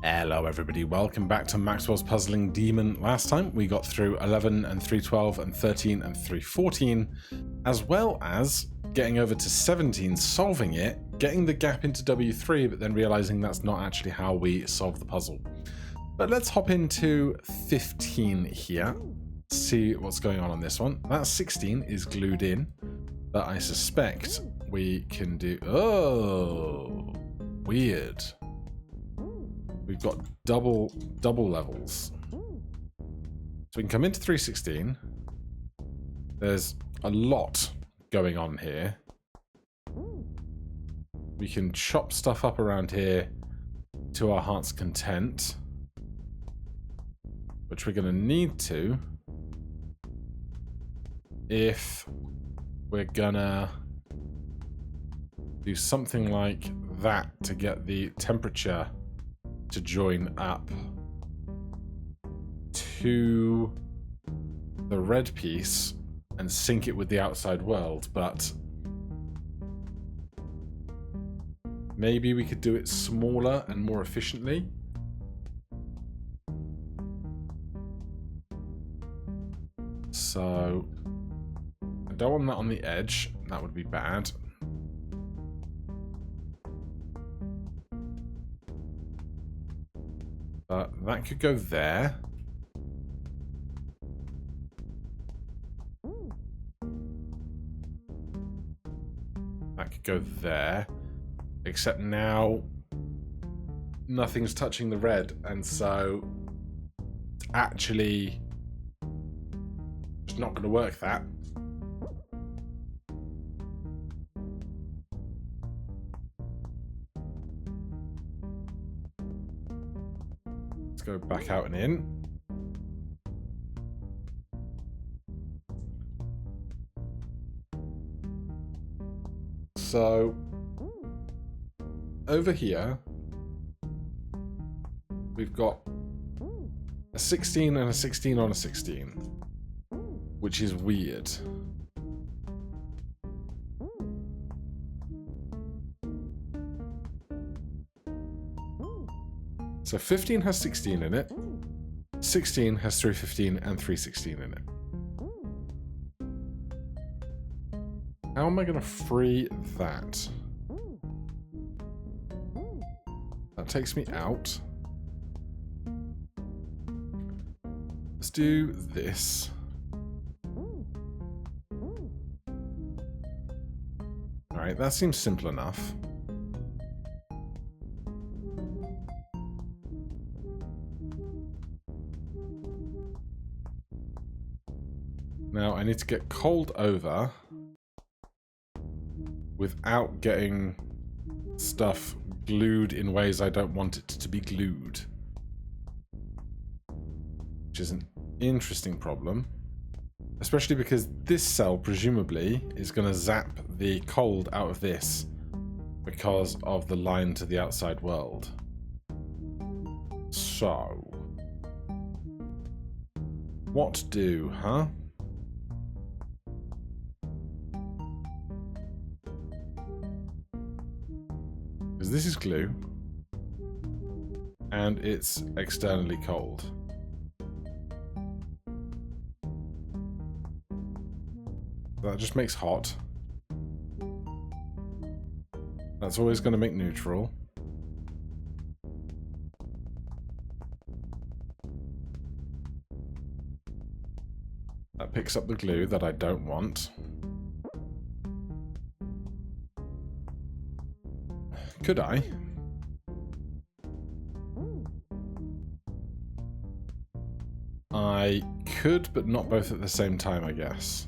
Hello everybody, welcome back to Maxwell's Puzzling Demon. Last time we got through 11 and 312 and 13 and 314, as well as getting over to 17, solving it, getting the gap into W3, but then realizing that's not actually how we solve the puzzle. But let's hop into 15 here, see what's going on this one. That 16 is glued in, but I suspect we can do... Oh, weird. We've got double levels. So we can come into 316. There's a lot going on here. We can chop stuff up around here to our heart's content, which we're going to need to if we're gonna do something like that to get the temperature to join up to the red piece and sync it with the outside world, but maybe we could do it smaller and more efficiently. So I don't want that on the edge, that would be bad. But that could go there. That could go there. Except now nothing's touching the red, and so it's actually just not going to work that. Go back out and in. So over here we've got a 16 and a 16 on a 16, which is weird. So 15 has 16 in it, 16 has 315 and 316 in it. How am I going to free that? That takes me out. Let's do this. Alright, that seems simple enough. Now I need to get cold over without getting stuff glued in ways I don't want it to be glued. Which is an interesting problem. Especially because this cell, presumably, is going to zap the cold out of this because of the line to the outside world. So... what do, huh? Because this is glue, and it's externally cold. That just makes hot. That's always going to make neutral. That picks up the glue that I don't want. Could I? I could, but not both at the same time, I guess.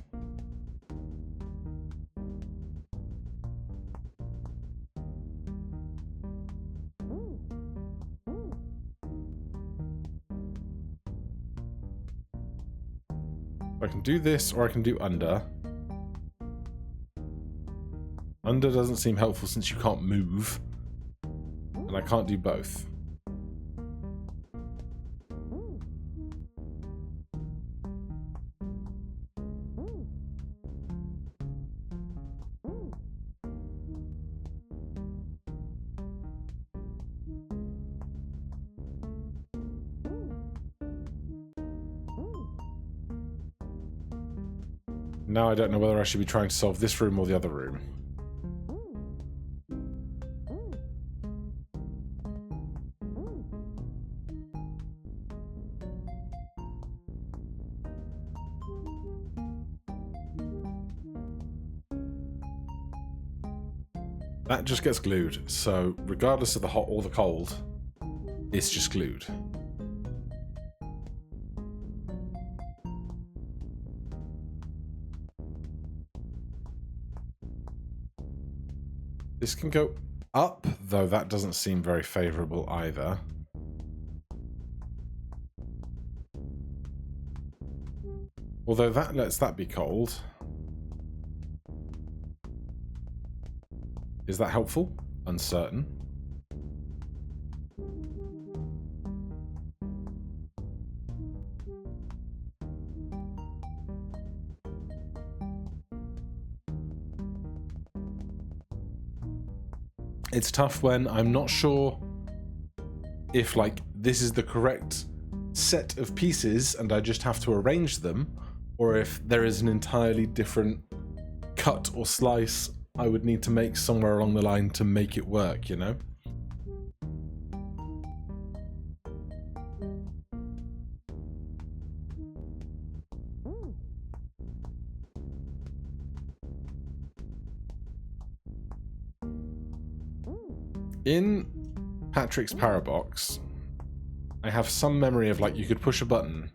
I can do this, or I can do under. Under doesn't seem helpful since you can't move. And I can't do both. Now I don't know whether I should be trying to solve this room or the other room. That just gets glued, so regardless of the hot or the cold, it's just glued. This can go up, though that doesn't seem very favourable either. Although that lets that be cold. Is that helpful? Uncertain. It's tough when I'm not sure if, like, this is the correct set of pieces and I just have to arrange them, or if there is an entirely different cut or slice I would need to make somewhere along the line to make it work, you know? In Patrick's Parabox, I have some memory of, like, you could push a button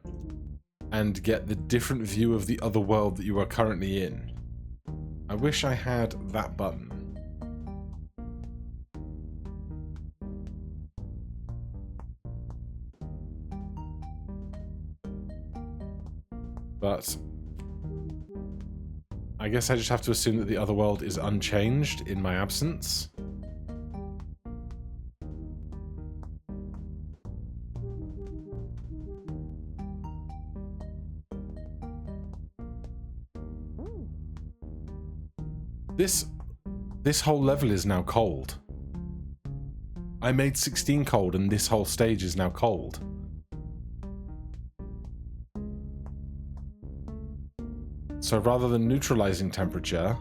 and get the different view of the other world that you are currently in. I wish I had that button. But I guess I just have to assume that the other world is unchanged in my absence. This whole level is now cold. I made 16 cold and this whole stage is now cold. So rather than neutralizing temperature,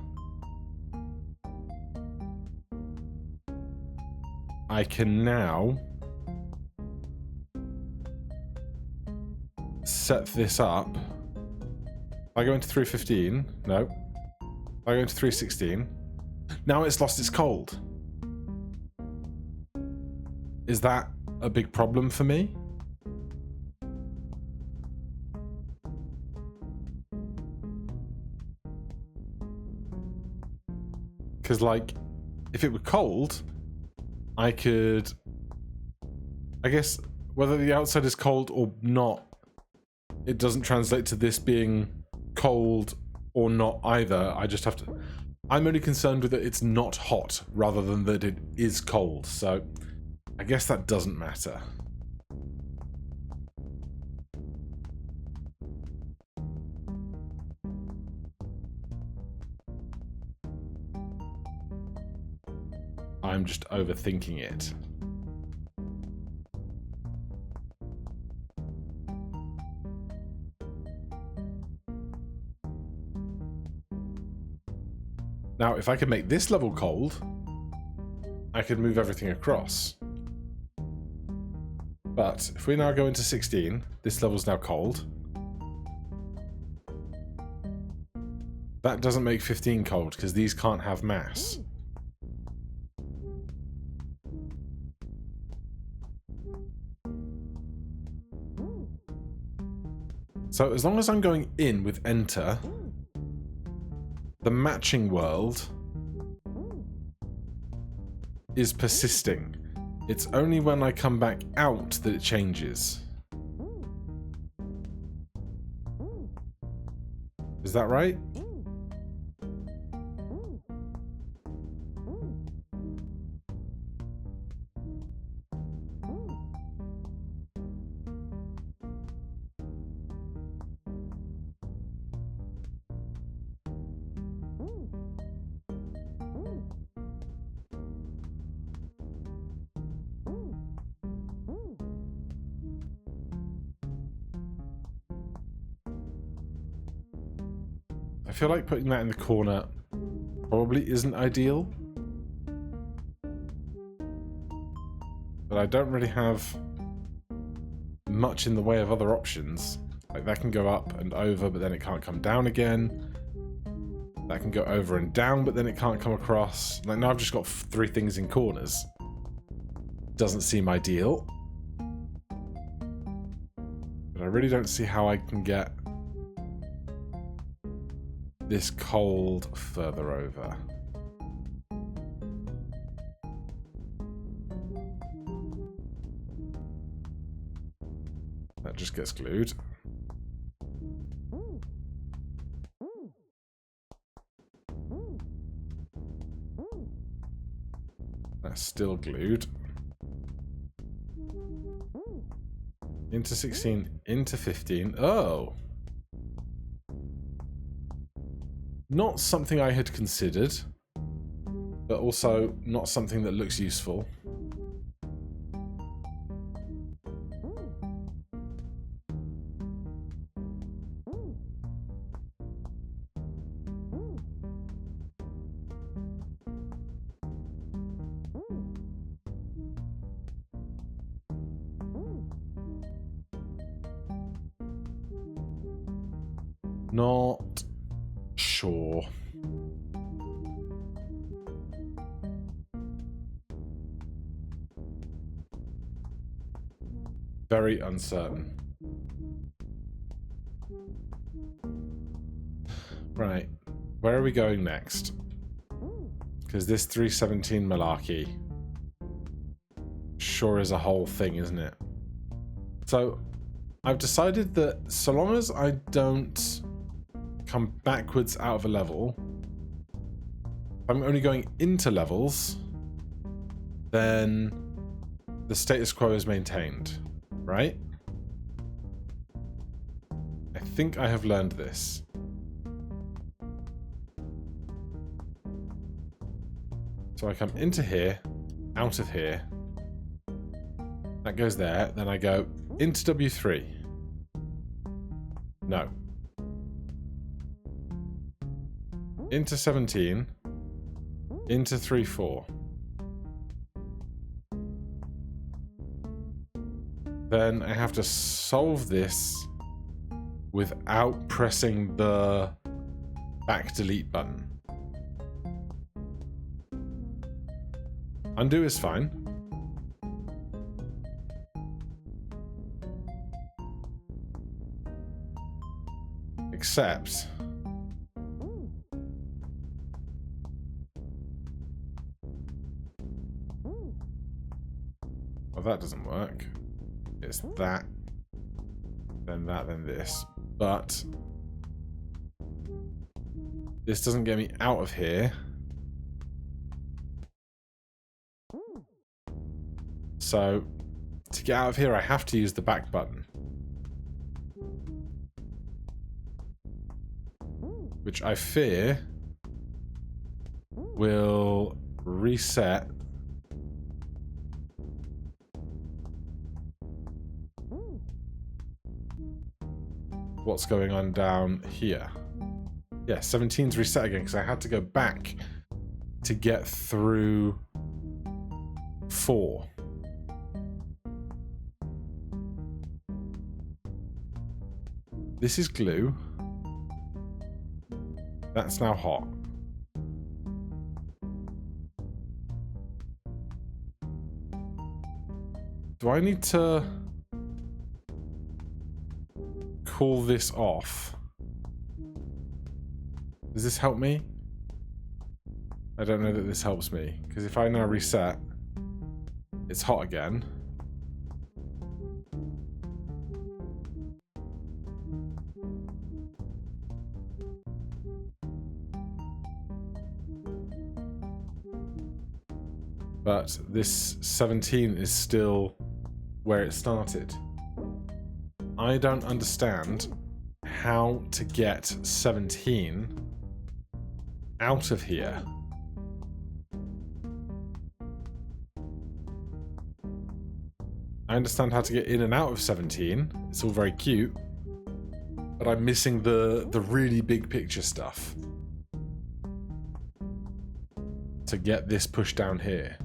I can now set this up. If I go into 315, no. If I go into 316, now it's lost its cold. Is that a big problem for me? Because, like, if it were cold, I could... I guess whether the outside is cold or not, it doesn't translate to this being cold or not either. I just have to... I'm only concerned with that it's not hot rather than that it is cold, so I guess that doesn't matter. I'm just overthinking it. Now, if I could make this level cold, I could move everything across. But if we now go into 16, this level's now cold. That doesn't make 15 cold, because these can't have mass. So as long as I'm going in with enter, the matching world is persisting. It's only when I come back out that it changes. Is that right? I feel like putting that in the corner probably isn't ideal. But I don't really have much in the way of other options. Like that can go up and over, but then it can't come down again. That can go over and down, but then it can't come across. Like now I've just got 3 things in corners. Doesn't seem ideal. But I really don't see how I can get this cold further over. That just gets glued. That's still glued. Into 16, into 15. Oh! Not something I had considered, but also not something that looks useful. Not sure. Very uncertain. Right. Where are we going next? Because this 317 malarkey sure is a whole thing, isn't it? So I've decided that so long as I don't come backwards out of a level, if I'm only going into levels, then the status quo is maintained, right? I think I have learned this. So I come into here, out of here, that goes there, then I go into W3. No. Into 17, into 3-4. Then I have to solve this without pressing the back delete button. Undo is fine. Except well, that doesn't work. It's that, then this. But this doesn't get me out of here. So to get out of here, I have to use the back button, which I fear will reset what's going on down here. Yeah, 17's reset again because I had to go back to get through 4. This is glue. That's now hot. Do I need to cool this off? Does this help me? I don't know that this helps me, because if I now reset, it's hot again. But this 17 is still where it started. I don't understand how to get 17 out of here. I understand how to get in and out of 17. It's all very cute. but I'm missing the really big picture stuff to get this pushed down here.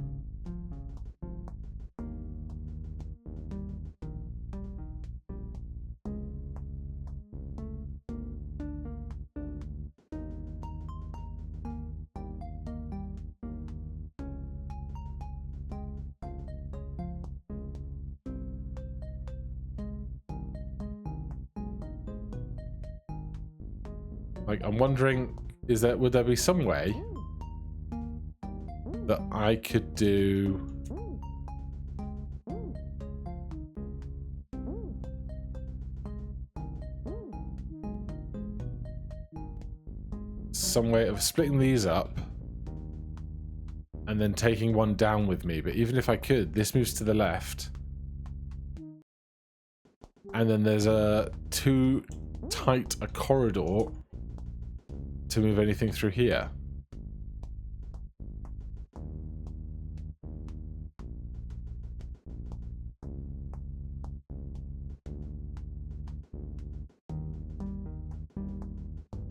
Like, I'm wondering, would there be some way that I could do some way of splitting these up and then taking one down with me? But even if I could, this moves to the left, and then there's too tight a corridor to move anything through here.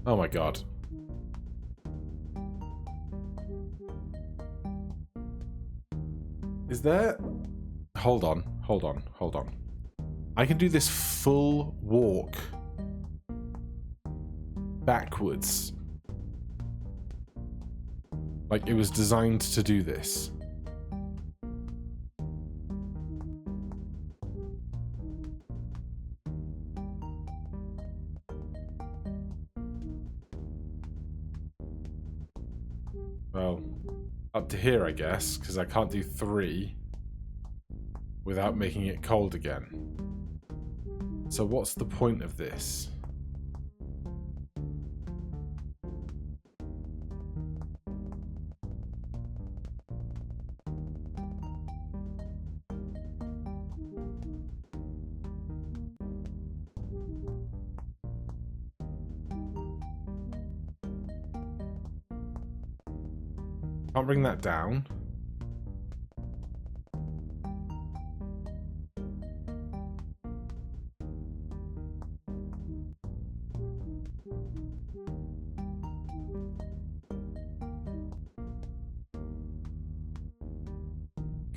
Oh my god. Is there... Hold on. I can do this full walk backwards. Like, it was designed to do this. Well, up to here, I guess, because I can't do 3 without making it cold again. So what's the point of this? Can't bring that down.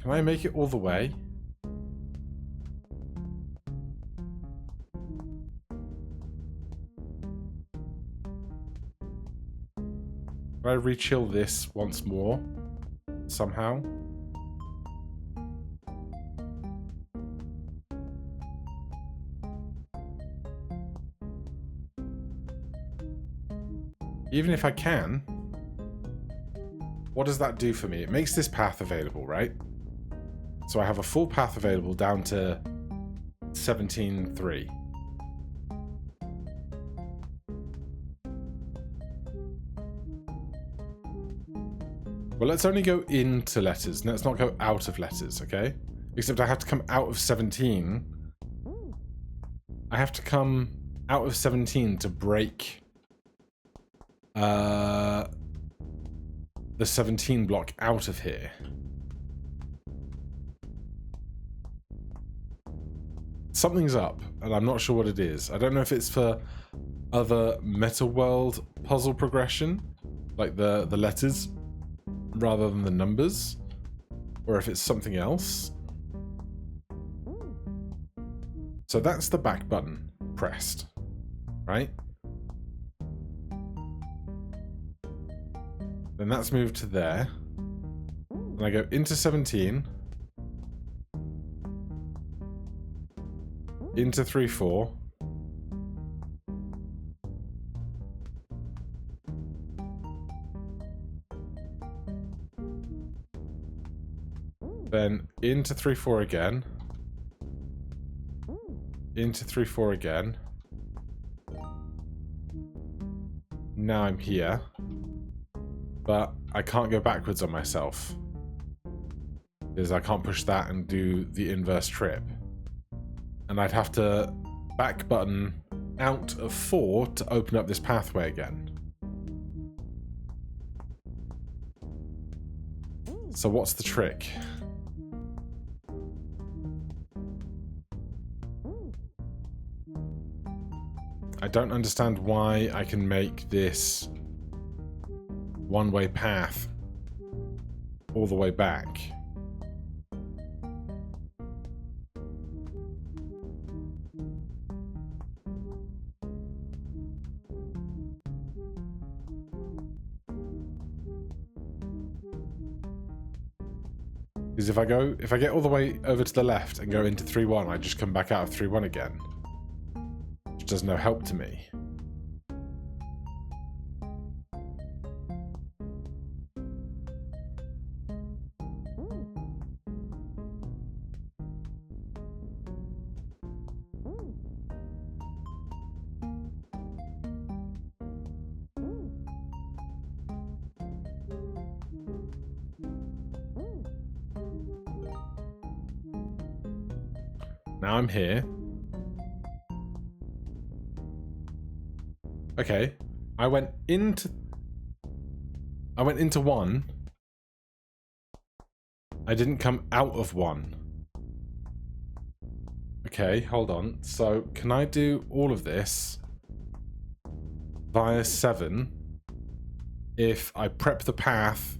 Can I make it all the way? Can I re-chill this once more? Somehow? Even if I can, what does that do for me? It makes this path available, right? So I have a full path available down to 17.3. Well, let's only go into letters. Let's not go out of letters, okay? Except I have to come out of 17. I have to come out of 17 to break the 17 block out of here. Something's up, and I'm not sure what it is. I don't know if it's for other Meta World puzzle progression, like the letters, rather than the numbers, or if it's something else. So that's the back button pressed, right? Then that's moved to there. And I go into 17, into 3-4, then into 3-4 again, into 3-4 again. Now I'm here, but I can't go backwards on myself because I can't push that and do the inverse trip. And I'd have to back button out of 4 to open up this pathway again. So what's the trick? I don't understand why I can make this one-way path all the way back. Because if I get all the way over to the left and go into 3-1, I just come back out of 3-1 again. Which does no help to me. Now I'm here. Okay. I went into 1. I didn't come out of 1. Okay, hold on. So, can I do all of this via 7 if I prep the path?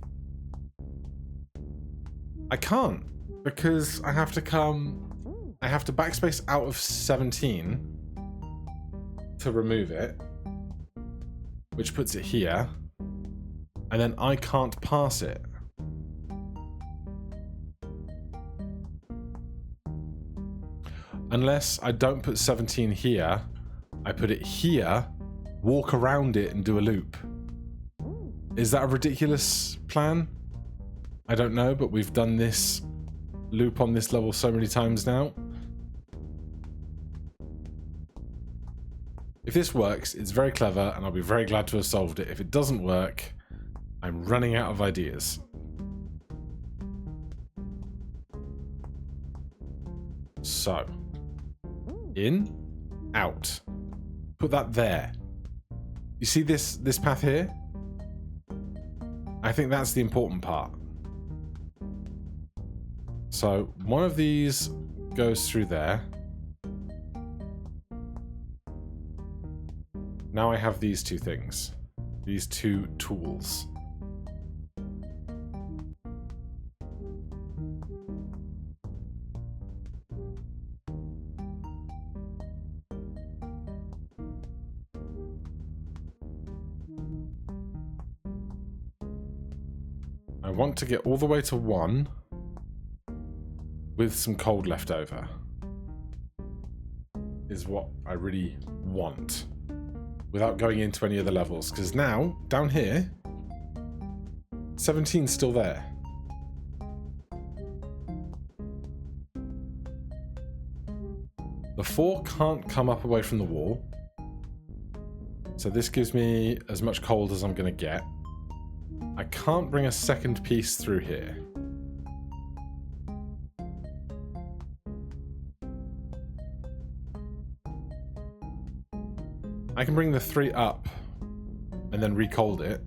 I can't, because I have to backspace out of 17 to remove it, which puts it here, and then I can't pass it. Unless I don't put 17 here, I put it here, walk around it and do a loop. Is that a ridiculous plan? I don't know, but we've done this loop on this level so many times now. If this works, it's very clever, and I'll be very glad to have solved it. If it doesn't work, I'm running out of ideas. So, in, out. Put that there. You see this path here? I think that's the important part. So, one of these goes through there. Now I have these two things. These two tools. I want to get all the way to 1 with some cold left over. Is what I really want. Without going into any other levels, because now, down here, 17's still there. The 4 can't come up away from the wall, so this gives me as much cold as I'm going to get. I can't bring a second piece through here. I can bring the 3 up and then recold it.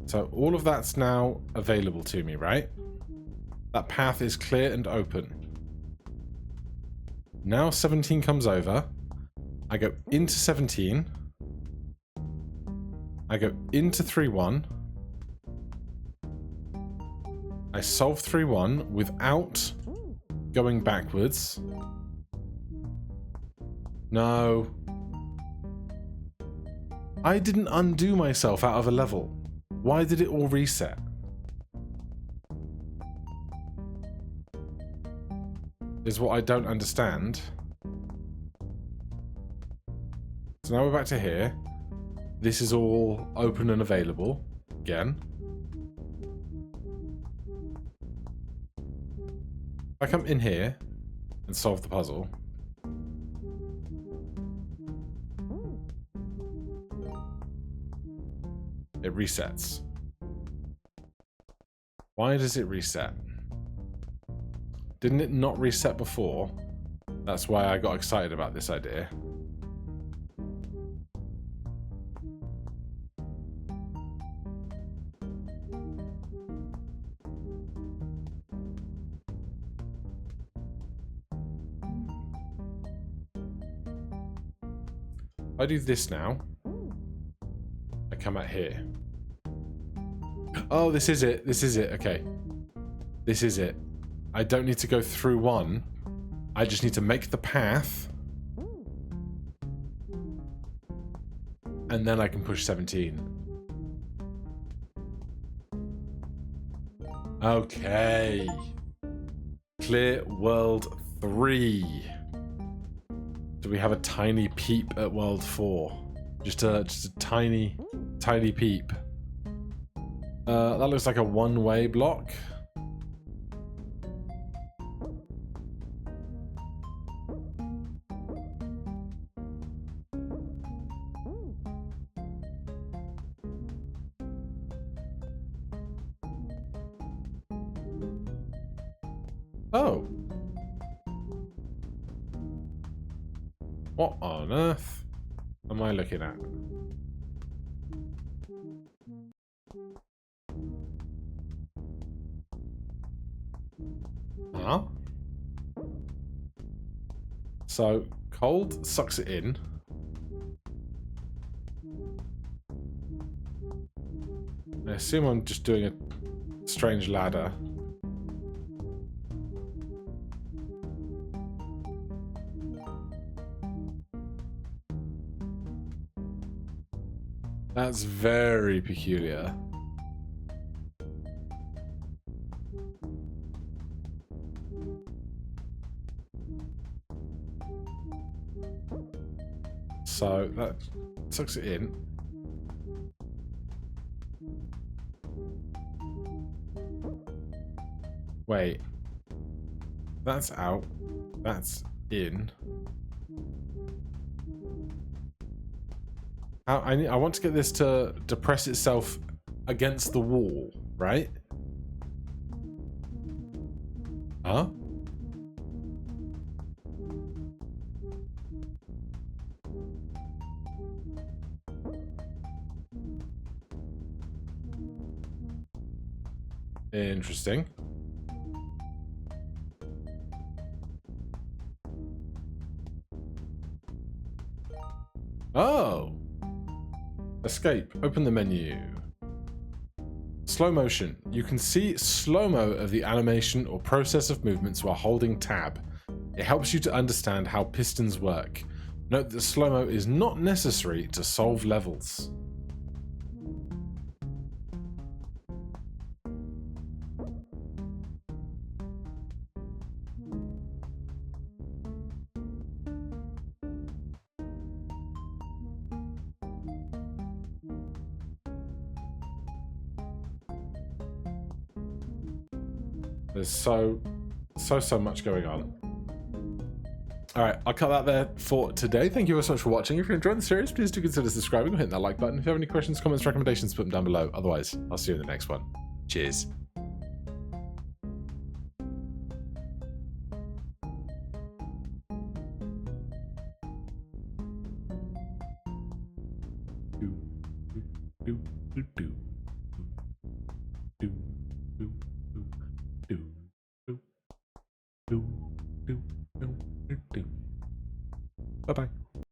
So all of that's now available to me, right? That path is clear and open. Now 17 comes over. I go into 17. I go into 3-1. I solve 3-1 without going backwards. No. I didn't undo myself out of a level. Why did it all reset? Is what I don't understand. So now we're back to here. This is all open and available again. If I come in here and solve the puzzle. It resets. Why does it reset? Didn't it not reset before? That's why I got excited about this idea. I do this now. I come out here. Oh, this is it. This is it. Okay. This is it. I don't need to go through one. I just need to make the path. And then I can push 17. Okay. Clear world 3. Do we have a tiny peep at world 4? Just a tiny peep. That looks like a one-way block. Oh. What on earth am I looking at? Huh? So, cold sucks it in. I assume I'm just doing a strange ladder. That's very peculiar. So that sucks it in. Wait. That's out. That's in. I want to get this to depress itself against the wall, right? Huh? Interesting. Oh! Escape. Open the menu. Slow motion. You can see slow-mo of the animation or process of movements while holding tab. It helps you to understand how pistons work. Note that slow-mo is not necessary to solve levels. There's so much going on. Alright, I'll cut that there for today. Thank you so much for watching. If you're enjoying the series, please do consider subscribing or hitting that like button. If you have any questions, comments, recommendations, put them down below. Otherwise, I'll see you in the next one. Cheers. Do, do, do, do.